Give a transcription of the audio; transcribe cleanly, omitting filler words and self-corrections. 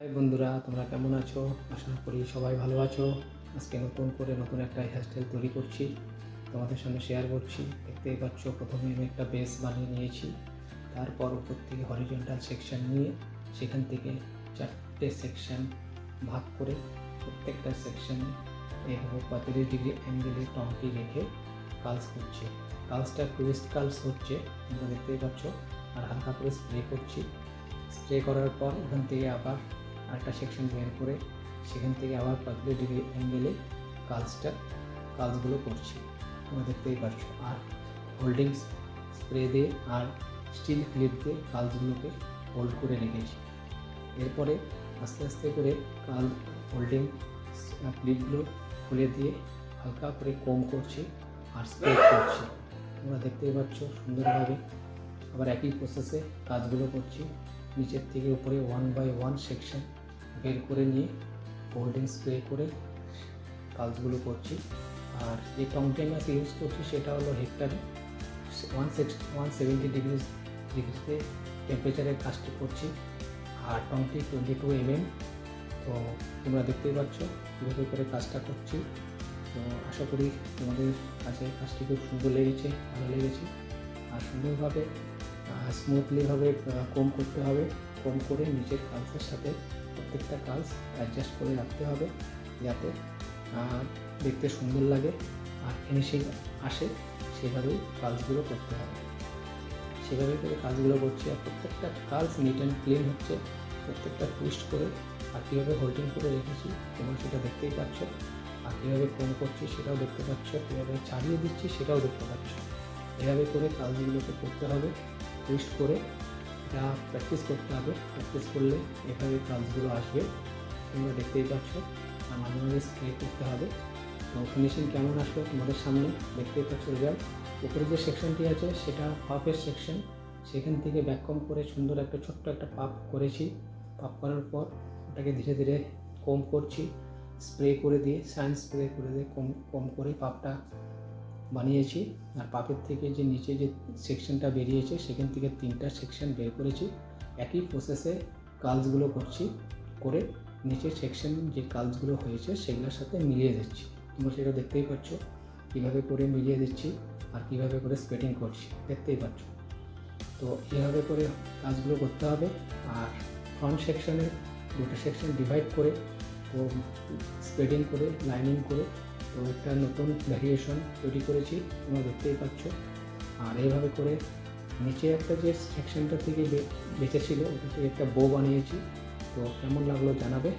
High বন্ধুরা, তোমরা কেমন আছো? আশা করি সবাই ভালো আছো। আজকে নতুন একটা হেয়ারস্টাইল তৈরি করছি, তোমাদের সামনে শেয়ার করছি। দেখতেই পাচ্ছ, প্রথমে আমি একটা বেস বানিয়ে নিয়েছি। তারপর উপর থেকে হরিজন্টাল সেকশন নিয়ে সেখান থেকে 4টে সেকশন ভাগ করে প্রত্যেকটা সেকশনে এইভাবে 35 ডিগ্রি অ্যাঙ্গেলে টংটি রেখে কালস করছি। কালসটা টুইস্ট কালস হচ্ছে, তোমরা দেখতেই পাচ্ছ। আর হালকা করে স্প্রে করছি। স্প্রে করার পর ওখান থেকে আবার আরেকটা সেকশন বের করে সেখান থেকে আবার 35 ডিগ্রি অ্যাঙ্গেলে কালসগুলো করছি, তোমরা দেখতেই পাচ্ছ। আর হোল্ডিং স্প্রে দিয়ে আর স্টিল ক্লিপ দিয়ে কালসগুলোকে হোল্ড করে রেখেছি। এরপরে আস্তে আস্তে করে হোল্ডিং ক্লিপগুলো খুলে দিয়ে হালকা করে কম করছি আর স্প্রে করছি, তোমরা দেখতেই পাচ্ছ সুন্দরভাবে। আবার একই প্রসেসে কাজগুলো করছি। নিচের থেকে উপরে 1 বাই 1 সেকশন বের করে নিয়ে হোল্ডিং স্প্রে করে কাজগুলো করছি। আর যে টংটি আমি ইউজ করছি সেটা হলো হেক্টরে 170 ডিগ্রিতে টেম্পারেচারে কাজটি করছি। আর টংটি 22 mm। তো তোমরা দেখতেই পাচ্ছ কীভাবে করে কাজটা করছি। তো আশা করি তোমাদের কাছে কাজটি খুব সুন্দর লেগেছে, ভালো লেগেছে। আর সুন্দরভাবে স্মুথলিভাবে কম করতে হবে। কম করে নিচের কালসের সাথে প্রত্যেকটা কালস অ্যাডজাস্ট করে রাখতে হবে, যাতে দেখতে সুন্দর লাগে আর ফিনিশিং আসে। সেভাবেই কালসগুলো করতে হবে। সেভাবে করে কাজগুলো করছি। আর প্রত্যেকটা কালস নিট অ্যান্ড ক্লিন হচ্ছে, প্রত্যেকটা টুইস্ট করে। আর কীভাবে হোল্ডিং করে রেখেছি তোমরা সেটা দেখতেই পাচ্ছ। আর কীভাবে কম করছি সেটাও দেখতে পাচ্ছ, কীভাবে ছাড়িয়ে দিচ্ছি সেটাও দেখতে পাচ্ছ। এভাবে করে কাজগুলোকে করতে হবে, টুইস্ট করে। এটা প্র্যাকটিস করতে হবে। প্র্যাকটিস করলে এভাবে কাজগুলো আসবে, তোমরা দেখতেই পাচ্ছ। আর মাঝে মাঝে স্প্রে করতে হবে। তো ফিনিশিং কেমন আসলো তোমাদের সামনে দেখতেই পাচ্ছ রেজাল্ট। উপরে যে সেকশনটি আছে সেটা পাপের সেকশন, সেখান থেকে ব্যাককম করে সুন্দর একটা ছোট্ট একটা পাপ করেছি। পাপ করার পর ওটাকে ধীরে ধীরে কম করছি, স্প্রে করে দিয়ে স্প্রে করে দিয়ে কম করে পাপটা বানিয়েছি। আর পাপের থেকে যে নিচে যে সেকশনটা বেরিয়েছে সেখান থেকে 3টা সেকশন বের করেছি। একই প্রসেসে কালসগুলো করছি, করে নিচের সেকশন যে কালসগুলো হয়েছে সেগুলোর সাথে মিলিয়ে দিচ্ছি। তোমরা সেটা দেখতেই পাচ্ছ কীভাবে করে মিলিয়ে দিচ্ছি আর কীভাবে করে স্প্রেডিং করছি, দেখতেই পাচ্ছ। তো এইভাবে করে কাজগুলো করতে হবে। আর ফ্রন্ট সেকশনে 2টা সেকশন ডিভাইড করে তো স্প্রেডিং করে লাইনিং করে তো একটা নতুন ভ্যারিয়েশন তৈরি করেছি, তোমরা দেখতেই পাচ্ছ। আর এইভাবে করে নিচে একটা যে সেকশনটা থেকে বেঁচে ছিল ওটা থেকে একটা বো বানিয়েছি। তো কেমন লাগলো জানাবে।